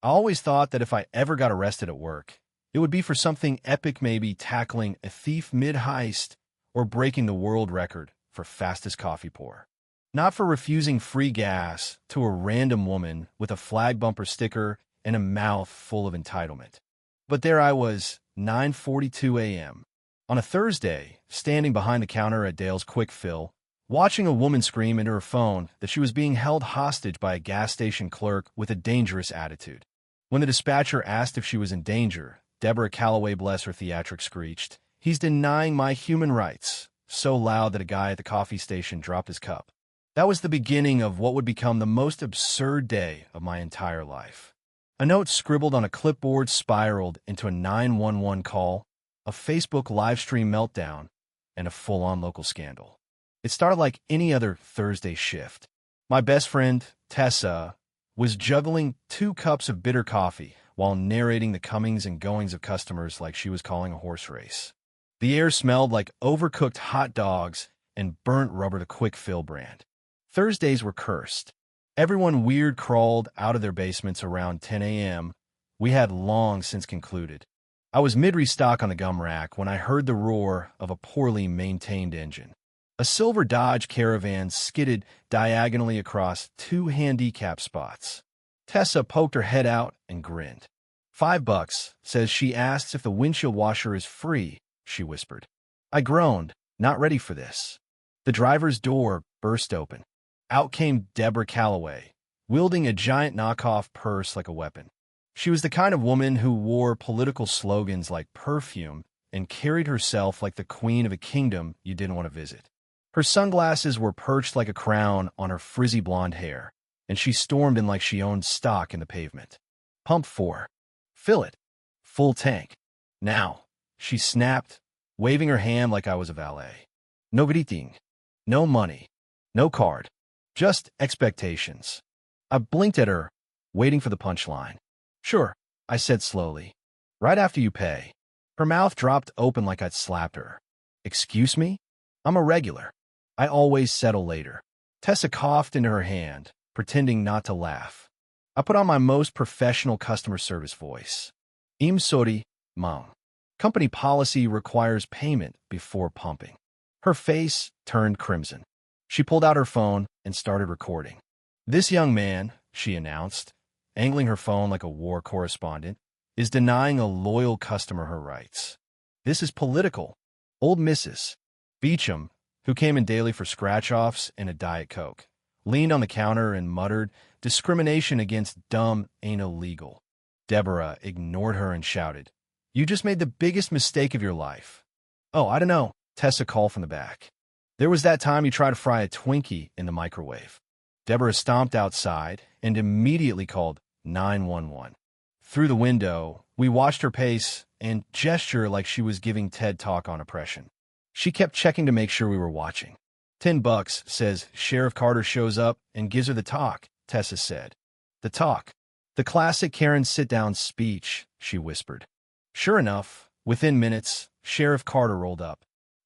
I always thought that if I ever got arrested at work, it would be for something epic, maybe tackling a thief mid-heist or breaking the world record for fastest coffee pour. Not for refusing free gas to a random woman with a flag bumper sticker and a mouth full of entitlement. But there I was, 9:42 a.m. on a Thursday, standing behind the counter at Dale's Quick Fill, watching a woman scream into her phone that she was being held hostage by a gas station clerk with a dangerous attitude. When the dispatcher asked if she was in danger, Deborah Calloway, bless her theatrics, screeched, "He's denying my human rights," so loud that a guy at the coffee station dropped his cup. That was the beginning of what would become the most absurd day of my entire life. A note scribbled on a clipboard spiraled into a 911 call, a Facebook live stream meltdown, and a full-on local scandal. It started like any other Thursday shift. My best friend, Tessa, was juggling 2 cups of bitter coffee while narrating the comings and goings of customers like she was calling a horse race. The air smelled like overcooked hot dogs and burnt rubber, the Quick Fill brand. Thursdays were cursed. Everyone weird crawled out of their basements around 10 a.m. We had long since concluded. I was mid-restock on the gum rack when I heard the roar of a poorly maintained engine. A silver Dodge Caravan skidded diagonally across 2 handicap spots. Tessa poked her head out and grinned. $5, says she asks if the windshield washer is free, she whispered. I groaned, not ready for this. The driver's door burst open. Out came Deborah Calloway, wielding a giant knockoff purse like a weapon. She was the kind of woman who wore political slogans like perfume and carried herself like the queen of a kingdom you didn't want to visit. Her sunglasses were perched like a crown on her frizzy blonde hair, and she stormed in like she owned stock in the pavement. Pump 4. Fill it. Full tank. Now, she snapped, waving her hand like I was a valet. No greeting. No money. No card. Just expectations. I blinked at her, waiting for the punchline. Sure, I said slowly. Right after you pay. Her mouth dropped open like I'd slapped her. Excuse me? I'm a regular. I always settle later. Tessa coughed into her hand, pretending not to laugh. I put on my most professional customer service voice. I'm sorry, ma'am. Company policy requires payment before pumping. Her face turned crimson. She pulled out her phone and started recording. This young man, she announced, angling her phone like a war correspondent, is denying a loyal customer her rights. This is political. Old Mrs. Beecham, who came in daily for scratch-offs and a Diet Coke, leaned on the counter and muttered, discrimination against dumb ain't illegal. Deborah ignored her and shouted, you just made the biggest mistake of your life. Oh, I don't know, Tessa called from the back. There was that time you tried to fry a Twinkie in the microwave. Deborah stomped outside and immediately called 911. Through the window, we watched her pace and gesture like she was giving TED Talk on oppression. She kept checking to make sure we were watching. $10, says Sheriff Carter shows up and gives her the talk, Tessa said. The talk. The classic Karen sit-down speech, she whispered. Sure enough, within minutes, Sheriff Carter rolled up.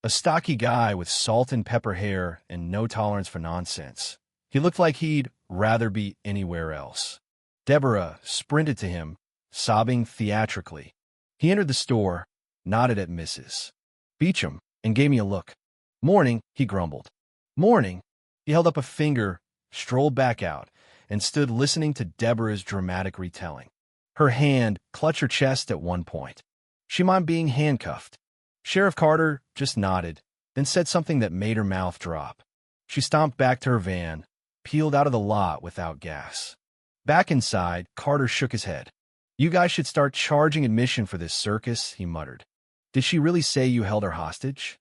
A stocky guy with salt and pepper hair and no tolerance for nonsense. He looked like he'd rather be anywhere else. Deborah sprinted to him, sobbing theatrically. He entered the store, nodded at Mrs. Beecham, and gave me a look. Morning, he grumbled. Morning. He held up a finger, strolled back out, and stood listening to Deborah's dramatic retelling. Her hand clutched her chest at one point. She might being handcuffed. Sheriff Carter just nodded, then said something that made her mouth drop. She stomped back to her van, peeled out of the lot without gas. Back inside, Carter shook his head. You guys should start charging admission for this circus, he muttered. Did she really say you held her hostage?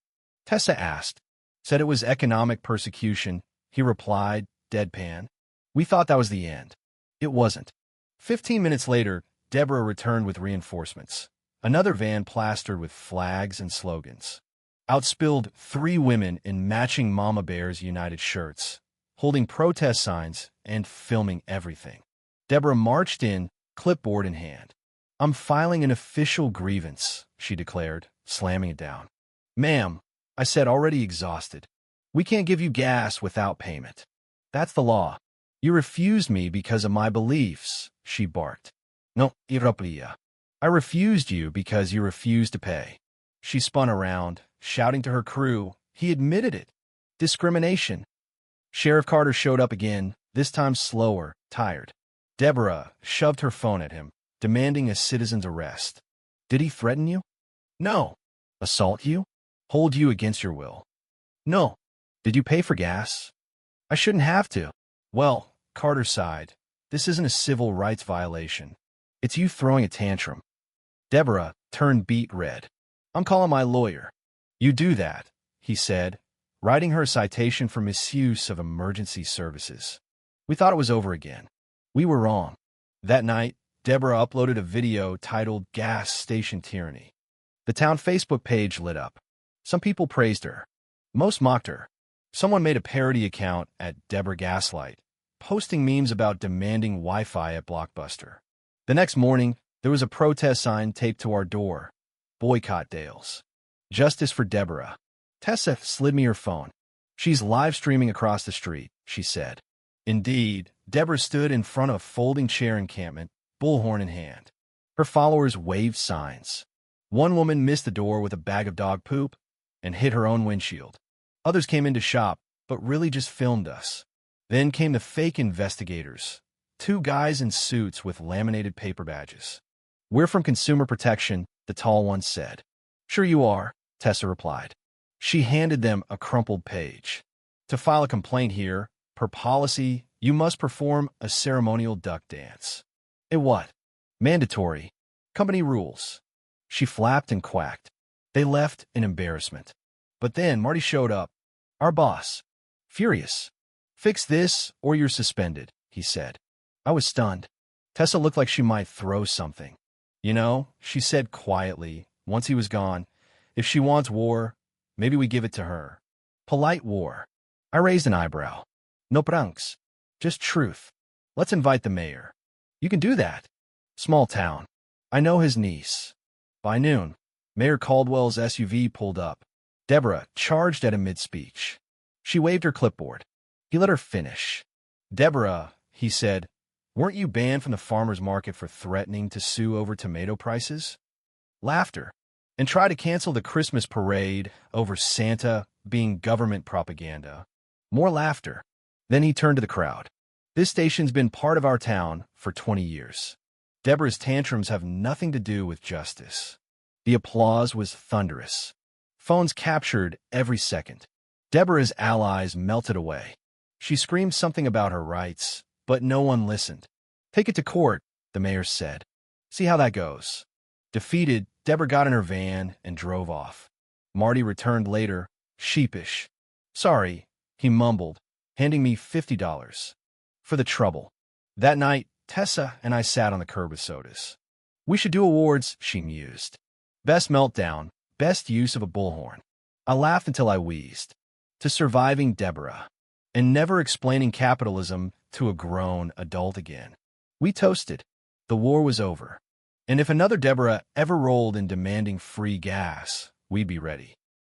Tessa asked. Said it was economic persecution, he replied, deadpan. We thought that was the end. It wasn't. 15 minutes later, Deborah returned with reinforcements. Another van plastered with flags and slogans. Out spilled 3 women in matching Mama Bears United shirts, holding protest signs and filming everything. Deborah marched in, clipboard in hand. I'm filing an official grievance, she declared, slamming it down. Ma'am, I said, already exhausted. We can't give you gas without payment. That's the law. You refused me because of my beliefs, she barked. No, iroplia. I refused you because you refused to pay. She spun around, shouting to her crew. He admitted it. Discrimination. Sheriff Carter showed up again, this time slower, tired. Deborah shoved her phone at him, demanding a citizen's arrest. Did he threaten you? No. Assault you? Hold you against your will? No. Did you pay for gas? I shouldn't have to. Well, Carter sighed. This isn't a civil rights violation. It's you throwing a tantrum. Deborah turned beet red. I'm calling my lawyer. You do that, he said, writing her a citation for misuse of emergency services. We thought it was over again. We were wrong. That night, Deborah uploaded a video titled Gas Station Tyranny. The town Facebook page lit up. Some people praised her. Most mocked her. Someone made a parody account at Deborah Gaslight, posting memes about demanding Wi-Fi at Blockbuster. The next morning, there was a protest sign taped to our door. Boycott Dales. Justice for Deborah. Tessa slid me her phone. She's live streaming across the street, she said. Indeed, Deborah stood in front of a folding chair encampment, bullhorn in hand. Her followers waved signs. One woman missed the door with a bag of dog poop and hit her own windshield. Others came in to shop, but really just filmed us. Then came the fake investigators. Two guys in suits with laminated paper badges. We're from Consumer Protection, the tall one said. Sure you are, Tessa replied. She handed them a crumpled page. To file a complaint here, per policy, you must perform a ceremonial duck dance. A what? Mandatory. Company rules. She flapped and quacked. They left in embarrassment. But then Marty showed up. Our boss. Furious. Fix this or you're suspended, he said. I was stunned. Tessa looked like she might throw something. You know, she said quietly, once he was gone, if she wants war, maybe we give it to her. Polite war. I raised an eyebrow. No pranks. Just truth. Let's invite the mayor. You can do that. Small town. I know his niece. By noon, Mayor Caldwell's SUV pulled up. Deborah charged at him mid-speech. She waved her clipboard. He let her finish. Deborah, he said, weren't you banned from the farmer's market for threatening to sue over tomato prices? Laughter. And try to cancel the Christmas parade over Santa being government propaganda. More laughter. Then he turned to the crowd. This station's been part of our town for 20 years. Deborah's tantrums have nothing to do with justice. The applause was thunderous. Phones captured every second. Deborah's allies melted away. She screamed something about her rights, but no one listened. Take it to court, the mayor said. See how that goes. Defeated, Deborah got in her van and drove off. Marty returned later, sheepish. Sorry, he mumbled, handing me $50. For the trouble. That night, Tessa and I sat on the curb with sodas. We should do awards, she mused. Best meltdown, best use of a bullhorn. I laughed until I wheezed. To surviving Deborah. And never explaining capitalism to a grown adult again. We toasted. The war was over. And if another Deborah ever rolled in demanding free gas, we'd be ready.